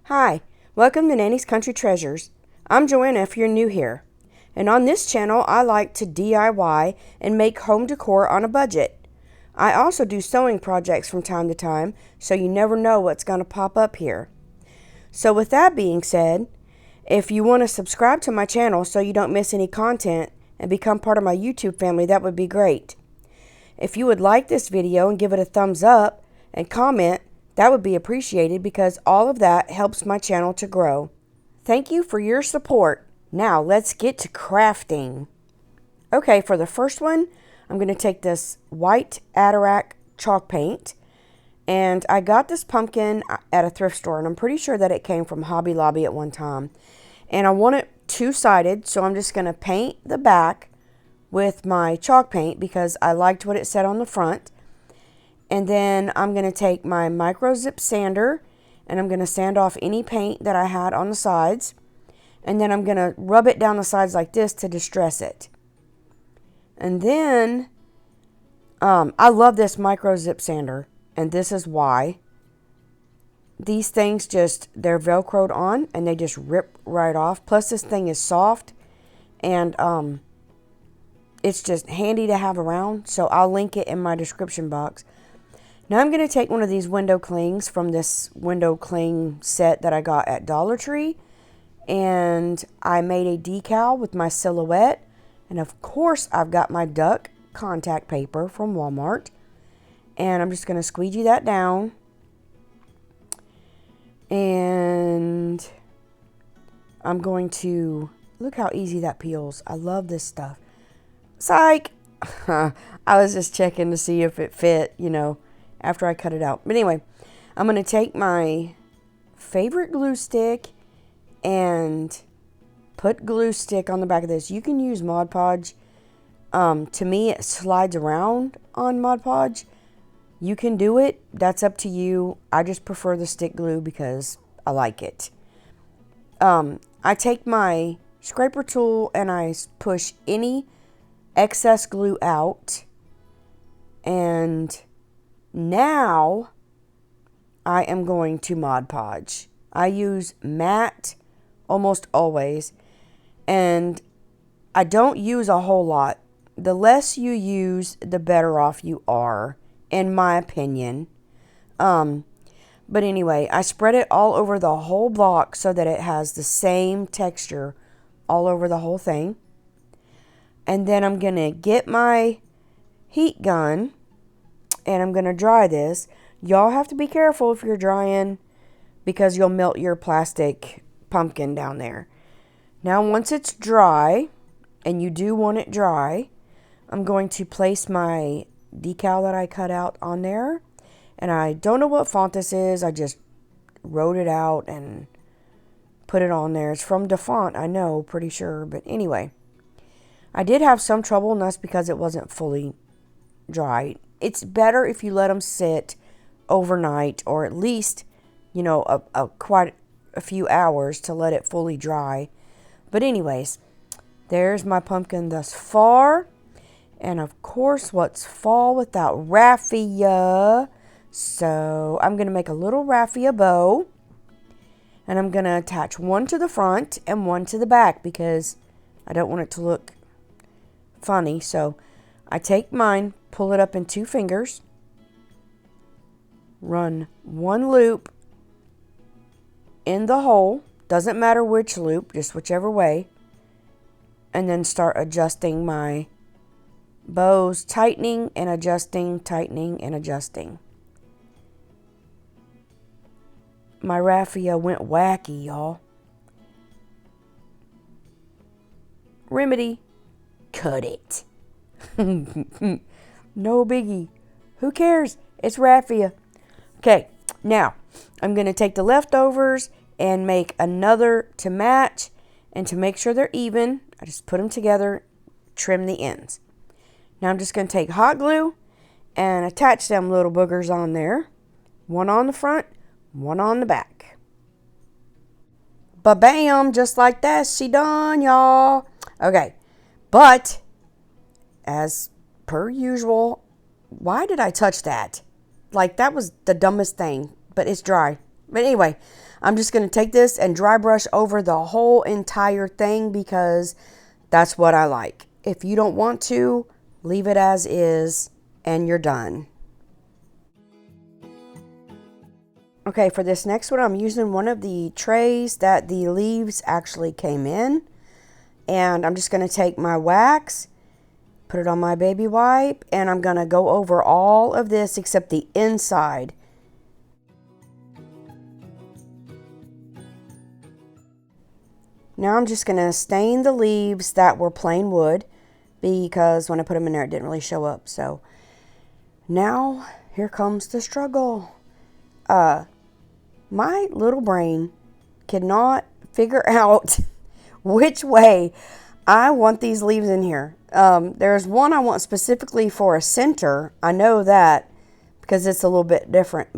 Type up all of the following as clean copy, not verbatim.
Hi, welcome to Nanny's Country Treasures. I'm Joanna if you're new here. And on this channel, I like to DIY and make home decor on a budget. I also do sewing projects from time to time, so you never know what's going to pop up here. So with that being said, if you want to subscribe to my channel so you don't miss any content and become part of my YouTube family, that would be great. If you would like this video and give it a thumbs up and comment, that would be appreciated because all of that helps my channel to grow. Thank you for your support. Now let's get to crafting. Okay, for the first one, I'm going to take this white Adtec chalk paint. And I got this pumpkin at a thrift store, and I'm pretty sure that it came from Hobby Lobby at one time. And I want it two-sided, so I'm just going to paint the back with my chalk paint because I liked what it said on the front. And then I'm going to take my micro zip sander and I'm going to sand off any paint that I had on the sides. And then I'm going to rub it down the sides like this to distress it. And then I love this micro zip sander, and this is why. These things they're velcroed on and they just rip right off. Plus this thing is soft and it's just handy to have around. So I'll link it in my description box. Now I'm going to take one of these window clings from this window cling set that I got at Dollar Tree. And I made a decal with my silhouette. And of course I've got my duck contact paper from Walmart. And I'm just going to squeegee that down. And I'm going to, look how easy that peels. I love this stuff. Psych! I was just checking to see if it fit, after I cut it out. But anyway, I'm going to take my favorite glue stick and put glue stick on the back of this. You can use Mod Podge. To me, it slides around on Mod Podge. You can do it. That's up to you. I just prefer the stick glue because I like it. I take my scraper tool and I push any excess glue out. And now I am going to Mod Podge. I use matte almost always. And I don't use a whole lot. The less you use, the better off you are, in my opinion. But anyway, I spread it all over the whole block so that it has the same texture all over the whole thing. And then I'm going to get my heat gun and I'm going to dry this. Y'all have to be careful if you're drying because you'll melt your plastic pumpkin down there. Now once it's dry, and you do want it dry, I'm going to place my decal that I cut out on there. And I don't know what font this is. I just wrote it out and put it on there. It's from DeFont, I know, pretty sure. But anyway, I did have some trouble, and that's because it wasn't fully dry. It's better if you let them sit overnight, or at least, quite a few hours to let it fully dry. But anyways, there's my pumpkin thus far. And of course, what's fall without raffia? So I'm going to make a little raffia bow. And I'm going to attach one to the front and one to the back because I don't want it to look funny. So I take mine, pull it up in 2 fingers, run 1 loop in the hole. Doesn't matter which loop, just whichever way. And then start adjusting my bows, tightening and adjusting, tightening and adjusting. My raffia went wacky, y'all. Remedy, cut it. No biggie. Who cares? It's raffia. Okay, now I'm going to take the leftovers and make another to match. And to make sure they're even, I just put them together, trim the ends. Now I'm just going to take hot glue and attach them little boogers on there. One on the front, one on the back. Ba-bam, just like that, she done, y'all. Okay, but as per usual, why did I touch that? Like, that was the dumbest thing, but it's dry. But anyway, I'm just going to take this and dry brush over the whole entire thing because that's what I like. If you don't want to, leave it as is and you're done. Okay, for this next one, I'm using one of the trays that the leaves actually came in. And I'm just going to take my wax, put it on my baby wipe, and I'm going to go over all of this except the inside. Now I'm just going to stain the leaves that were plain wood because when I put them in there, it didn't really show up. So now here comes the struggle. My little brain cannot figure out which way I want these leaves in here. There's one I want specifically for a center. I know that because it's a little bit different,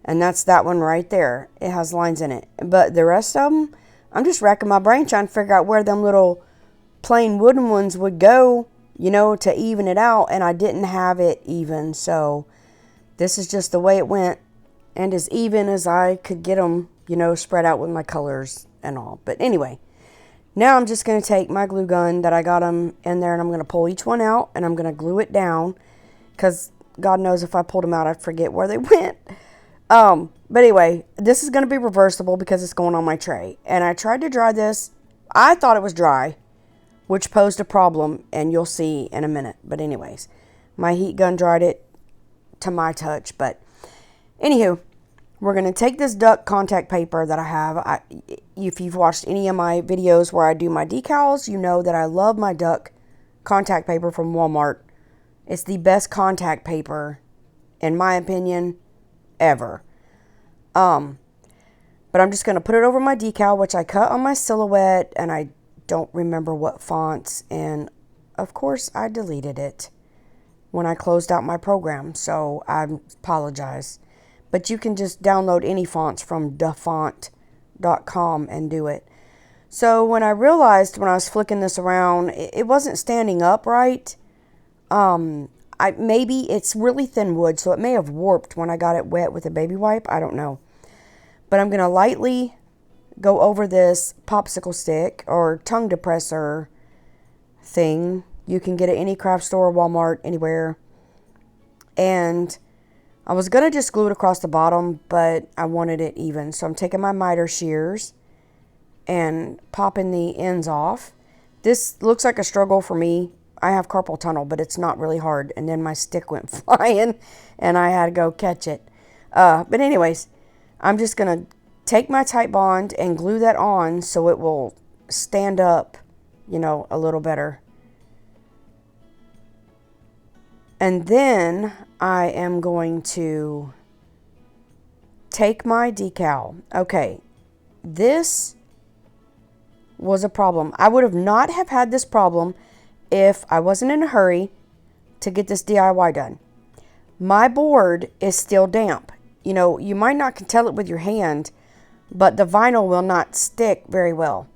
and that's that one right there. It has lines in it. But the rest of them, I'm just racking my brain trying to figure out where them little plain wooden ones would go, to even it out, and I didn't have it even. So this is just the way it went. And as even as I could get them, spread out with my colors and all. But anyway, now I'm just going to take my glue gun that I got them in there and I'm going to pull each one out and I'm going to glue it down because God knows if I pulled them out, I'd forget where they went. But anyway, this is going to be reversible because it's going on my tray. And I tried to dry this. I thought it was dry, which posed a problem, and you'll see in a minute. But anyways, my heat gun dried it to my touch, but anywho, we're going to take this duck contact paper that I have. If you've watched any of my videos where I do my decals, you know that I love my duck contact paper from Walmart. It's the best contact paper, in my opinion, ever. But I'm just going to put it over my decal, which I cut on my silhouette, and I don't remember what fonts. And, of course, I deleted it when I closed out my program, so I apologize. But you can just download any fonts from dafont.com and do it. So when I realized when I was flicking this around, it wasn't standing up right. Maybe it's really thin wood, so it may have warped when I got it wet with a baby wipe. I don't know. But I'm going to lightly go over this popsicle stick or tongue depressor thing. You can get it at any craft store, Walmart, anywhere. And I was going to just glue it across the bottom, but I wanted it even. So I'm taking my miter shears and popping the ends off. This looks like a struggle for me. I have carpal tunnel, but it's not really hard. And then my stick went flying, and I had to go catch it. But anyways, I'm just going to take my TiteBond and glue that on so it will stand up, a little better. And then I am going to take my decal. Okay, this was a problem. I would have not have had this problem if I wasn't in a hurry to get this DIY done. My board is still damp. You might not can tell it with your hand, but the vinyl will not stick very well.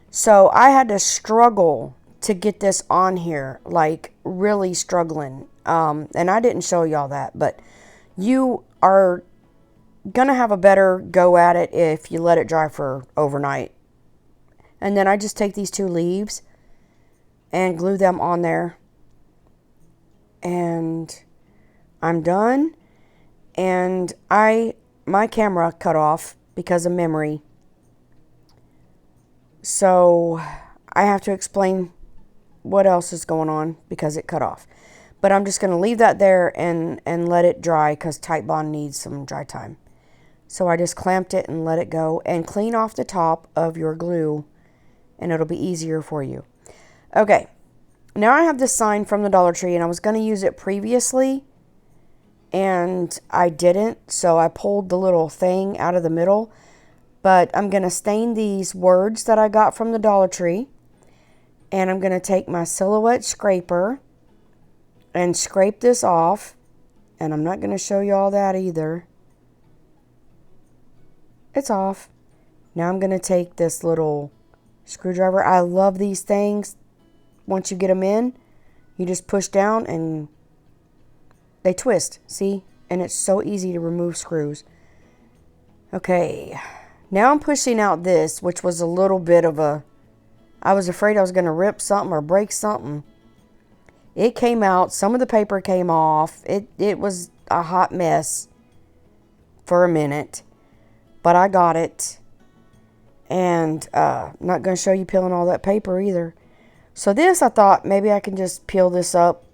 So I had to struggle to get this on here, like really struggling. And I didn't show y'all that, but you are gonna have a better go at it if you let it dry for overnight. And then I just take these two leaves and glue them on there, and I'm done. And my camera cut off because of memory, so I have to explain what else is going on because it cut off. But I'm just going to leave that there and let it dry because TiteBond needs some dry time. So I just clamped it and let it go and clean off the top of your glue, and it'll be easier for you. Okay, now I have this sign from the Dollar Tree, and I was going to use it previously, and I didn't, so I pulled the little thing out of the middle. But I'm going to stain these words that I got from the Dollar Tree, and I'm going to take my silhouette scraper and scrape this off. And I'm not going to show you all that either. It's off. Now I'm going to take this little screwdriver. I love these things. Once you get them in, you just push down and they twist. See? And it's so easy to remove screws. Okay. Now I'm pushing out this, which was a little bit of a, I was afraid I was going to rip something or break something. It came out. Some of the paper came off. It was a hot mess for a minute. But I got it. And I'm not going to show you peeling all that paper either. So this, I thought maybe I can just peel this up,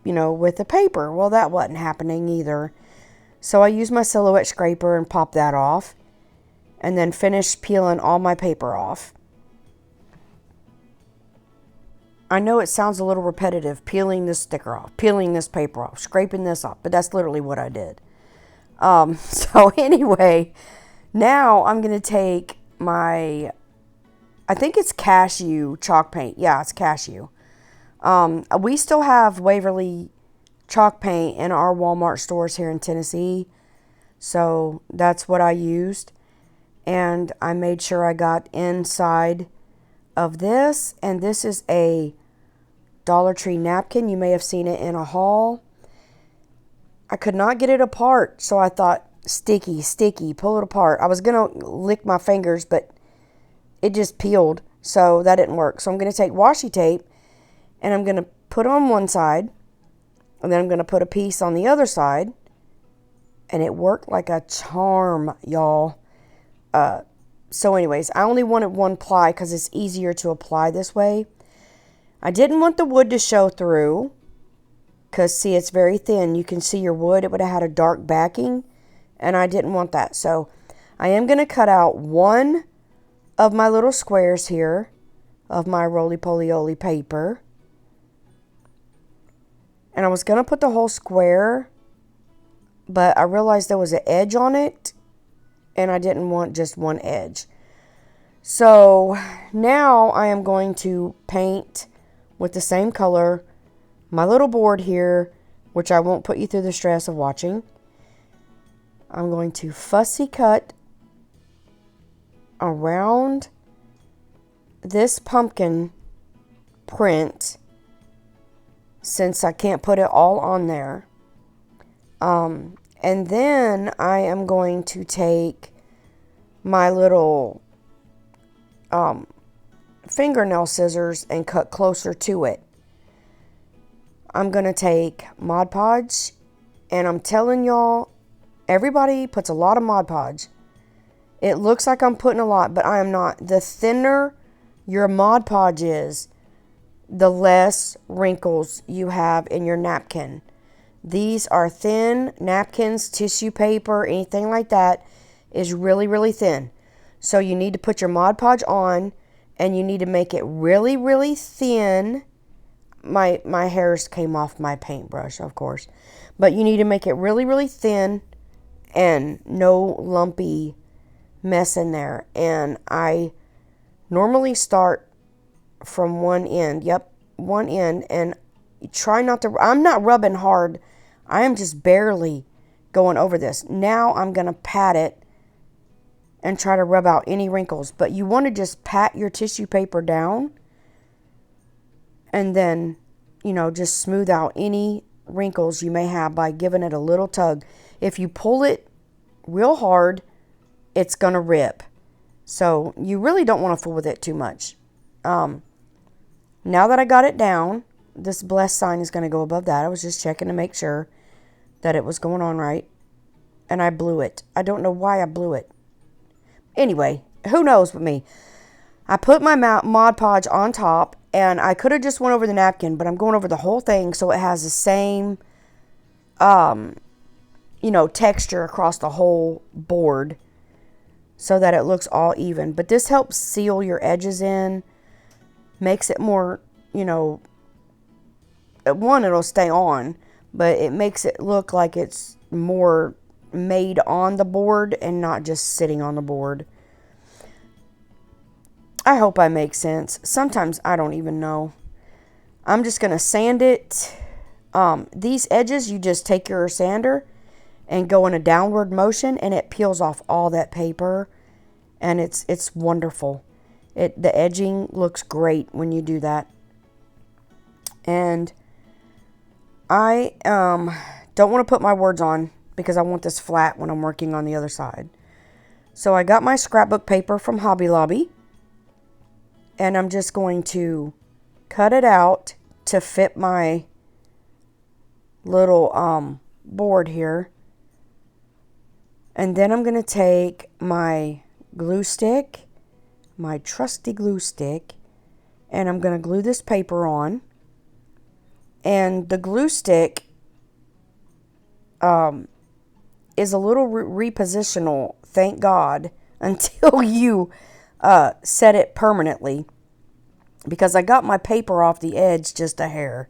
you know, with the paper. Well, that wasn't happening either. So I used my silhouette scraper and popped that off. And then finished peeling all my paper off. I know it sounds a little repetitive, peeling this sticker off, peeling this paper off, scraping this off, but that's literally what I did. So anyway, now I'm going to take my, I think it's cashew chalk paint. Yeah, it's cashew. We still have Waverly chalk paint in our Walmart stores here in Tennessee. So that's what I used. And I made sure I got inside of this. And this is a Dollar Tree napkin. You may have seen it in a haul. I could not get it apart, so I thought, sticky, pull it apart. I was going to lick my fingers, but it just peeled, so that didn't work. So I'm going to take washi tape, and I'm going to put on one side, and then I'm going to put a piece on the other side, and it worked like a charm, y'all. So anyways, I only wanted one ply because it's easier to apply this way. I didn't want the wood to show through because, see, it's very thin. You can see your wood. It would have had a dark backing, and I didn't want that. So I am going to cut out one of my little squares here of my roly-poly-oly paper. And I was going to put the whole square, but I realized there was an edge on it, and I didn't want just one edge. So now I am going to paint with the same color my little board here, which I won't put you through the stress of watching. I'm going to fussy cut around this pumpkin print since I can't put it all on there. And then I am going to take my little fingernail scissors and cut closer to it. I'm going to take Mod Podge, and I'm telling y'all, everybody puts a lot of Mod Podge. It looks like I'm putting a lot, but I am not. The thinner your Mod Podge is, the less wrinkles you have in your napkin. These are thin napkins, tissue paper, anything like that is really, really thin. So you need to put your Mod Podge on, and you need to make it really, really thin. My hairs came off my paintbrush, of course. But you need to make it really, really thin and no lumpy mess in there. And I normally start from one end. Yep, one end. And try not to, I'm not rubbing hard. I am just barely going over this. Now I'm going to pat it and try to rub out any wrinkles. But you want to just pat your tissue paper down and then, you know, just smooth out any wrinkles you may have by giving it a little tug. If you pull it real hard, it's going to rip. So you really don't want to fool with it too much. Now that I got it down, this blessed sign is going to go above that. I was just checking to make sure that it was going on right. And I blew it. I don't know why I blew it. Anyway, who knows with me. I put my Mod Podge on top, and I could have just went over the napkin, but I'm going over the whole thing so it has the same, you know, texture across the whole board so that it looks all even. But this helps seal your edges in, makes it more, you know, one, it'll stay on, but it makes it look like it's more made on the board and not just sitting on the board. I hope I make sense. Sometimes I don't even know. I'm just going to sand it. These edges, you just take your sander and go in a downward motion, and it peels off all that paper, and it's wonderful. The edging looks great when you do that. And I don't want to put my words on because I want this flat when I'm working on the other side. So I got my scrapbook paper from Hobby Lobby, and I'm just going to cut it out to fit my little board here. And then I'm going to take my glue stick, my trusty glue stick, and I'm going to glue this paper on. And the glue stick is a little repositional, thank God, until you set it permanently, because I got my paper off the edge just a hair.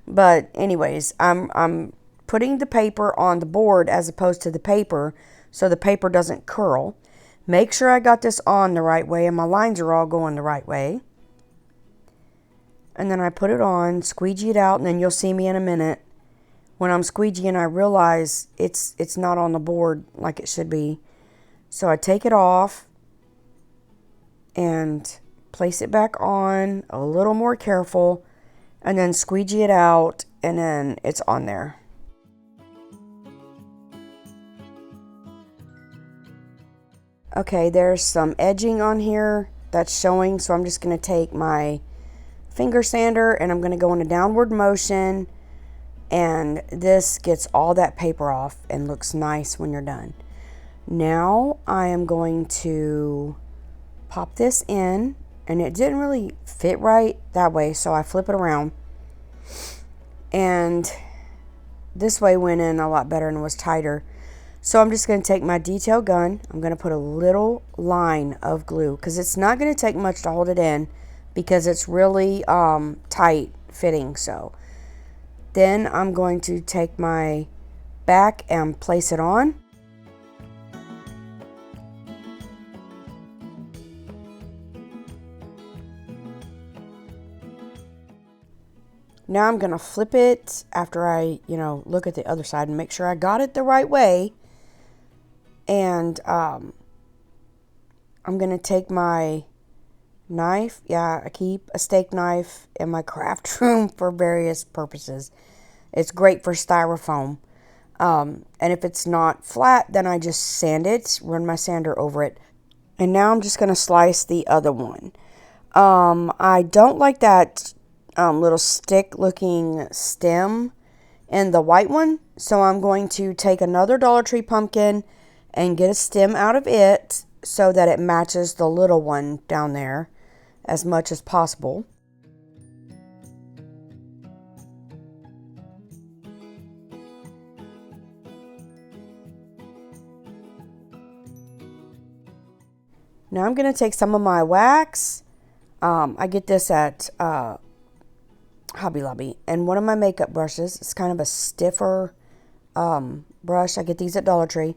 But anyways, I'm putting the paper on the board as opposed to the paper, so the paper doesn't curl. Make sure I got this on the right way and my lines are all going the right way. And then I put it on, squeegee it out, and then you'll see me in a minute. When I'm squeegeeing, I realize it's not on the board like it should be. So I take it off and place it back on, a little more careful, and then squeegee it out, and then it's on there. Okay, there's some edging on here that's showing, so I'm just going to take my finger sander and I'm going to go in a downward motion, and this gets all that paper off and looks nice when you're done. Now I am going to pop this in, and it didn't really fit right that way, so I flip it around, and this way went in a lot better and was tighter. So I'm just going to take my detail gun. I'm going to put a little line of glue, because it's not going to take much to hold it in, because it's really tight fitting. So then I'm going to take my back and place it on. Now I'm going to flip it after I, look at the other side and make sure I got it the right way. And I'm going to take my knife. Yeah, I keep a steak knife in my craft room for various purposes. It's great for styrofoam. And if it's not flat, then I just sand it, run my sander over it. And now I'm just going to slice the other one. I don't like that little stick looking stem in the white one, so I'm going to take another Dollar Tree pumpkin and get a stem out of it so that it matches the little one down there as much as possible. Now I'm going to take some of my wax. I get this at Hobby Lobby, and one of my makeup brushes. It's kind of a stiffer brush. I get these at Dollar Tree,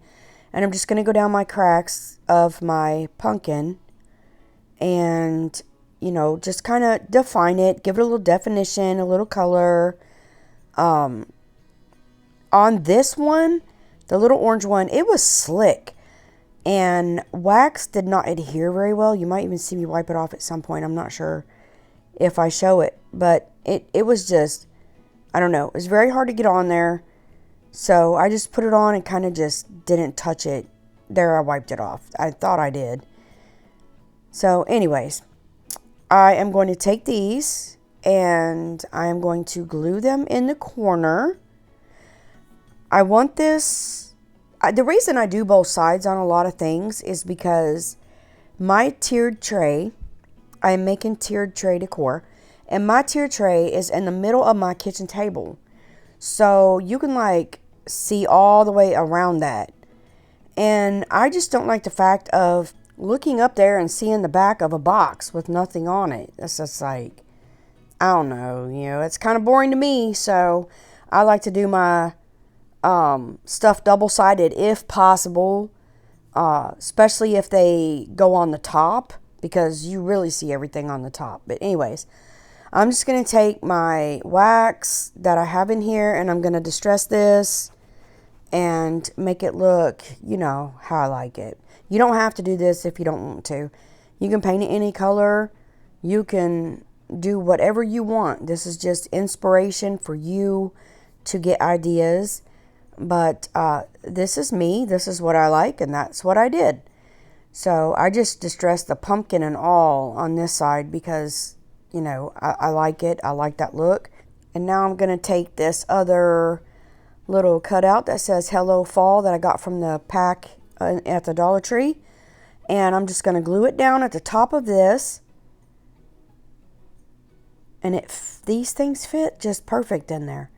and I'm just going to go down my cracks of my pumpkin and, just kind of define it, give it a little definition, a little color. On this one, the little orange one, it was slick, and wax did not adhere very well. You might even see me wipe it off at some point. I'm not sure if I show it, but it was just, I don't know, it was very hard to get on there. So I just put it on and kind of just didn't touch it. There, I wiped it off. I thought I did. So anyways, I am going to take these and I am going to glue them in the corner. I want this, the reason I do both sides on a lot of things is because my tiered tray, I am making tiered tray decor, and my tiered tray is in the middle of my kitchen table. So you can see all the way around that. And I just don't like the fact of looking up there and seeing the back of a box with nothing on it. That's just I don't know, it's kind of boring to me. So I like to do my stuff double-sided if possible, especially if they go on the top, because you really see everything on the top. But anyways, I'm just going to take my wax that I have in here, and I'm going to distress this and make it look, how I like it. You don't have to do this if you don't want to. You can paint it any color. You can do whatever you want. This is just inspiration for you to get ideas. But this is me. This is what I like, and that's what I did. So I just distressed the pumpkin and all on this side because, you know, I like it. I like that look. And now I'm going to take this other little cutout that says Hello Fall that I got from the pack at the Dollar Tree. And I'm just going to glue it down at the top of this. And these things fit just perfect in there.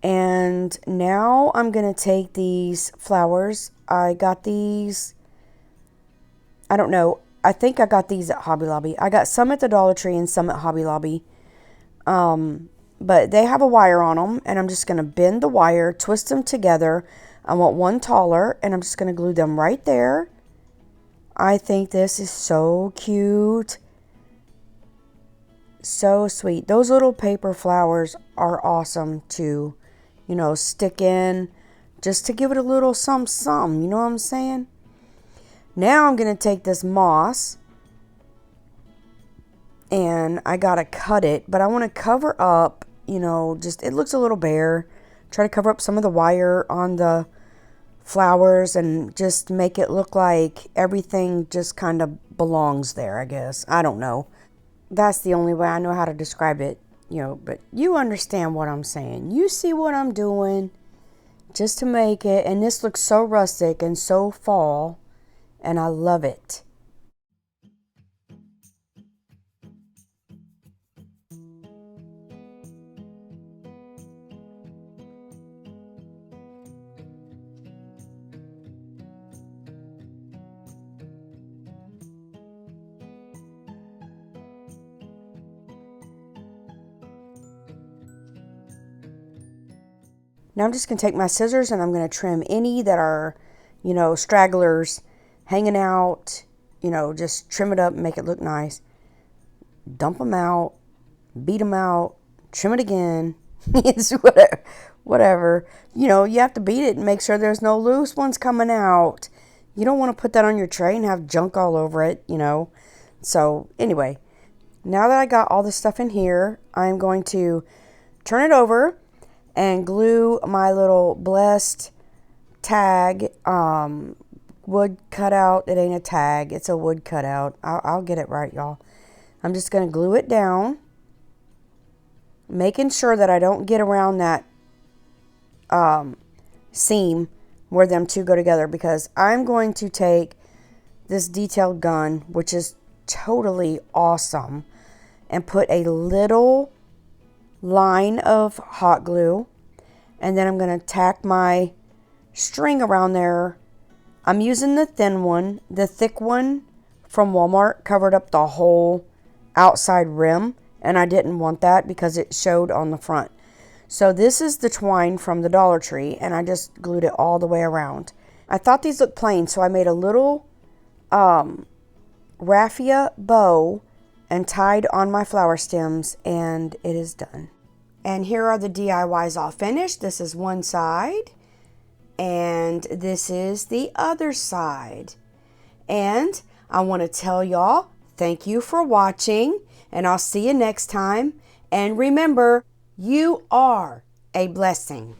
And now I'm going to take these flowers. I got these, I don't know, I think I got these at Hobby Lobby. I got some at the Dollar Tree and some at Hobby Lobby. But they have a wire on them, and I'm just going to bend the wire, twist them together. I want one taller, and I'm just going to glue them right there. I think this is so cute. So sweet. Those little paper flowers are awesome to, you know, stick in just to give it a little some, you know what I'm saying? Now I'm going to take this moss and I got to cut it, but I want to cover up, you know, just, it looks a little bare. Try to cover up some of the wire on the flowers and just make it look like everything just kind of belongs there, I guess. I don't know. That's the only way I know how to describe it, you know, but you understand what I'm saying. You see what I'm doing just to make it. And this looks so rustic and so fall, and I love it. Now I'm just going to take my scissors and I'm going to trim any that are, you know, stragglers hanging out, you know, just trim it up and make it look nice. Dump them out, beat them out, trim it again. It's whatever. You know, you have to beat it and make sure there's no loose ones coming out. You don't want to put that on your tray and have junk all over it, you know. So anyway, now that I got all this stuff in here, I'm going to turn it over and glue my little blessed tag, wood cutout. It ain't a tag, it's a wood cutout. I'll get it right, y'all. I'm just going to glue it down, making sure that I don't get around that seam where them two go together, because I'm going to take this detailed gun, which is totally awesome, and put a little line of hot glue, and then I'm going to tack my string around there. I'm using the thin one. The thick one from Walmart covered up the whole outside rim, and I didn't want that because it showed on the front. So this is the twine from the Dollar Tree, and I just glued it all the way around. I thought these looked plain, so I made a little raffia bow and tied on my flower stems, and it is done. And here are the DIYs all finished. This is one side, and this is the other side. And I want to tell y'all, thank you for watching, and I'll see you next time. And remember, you are a blessing.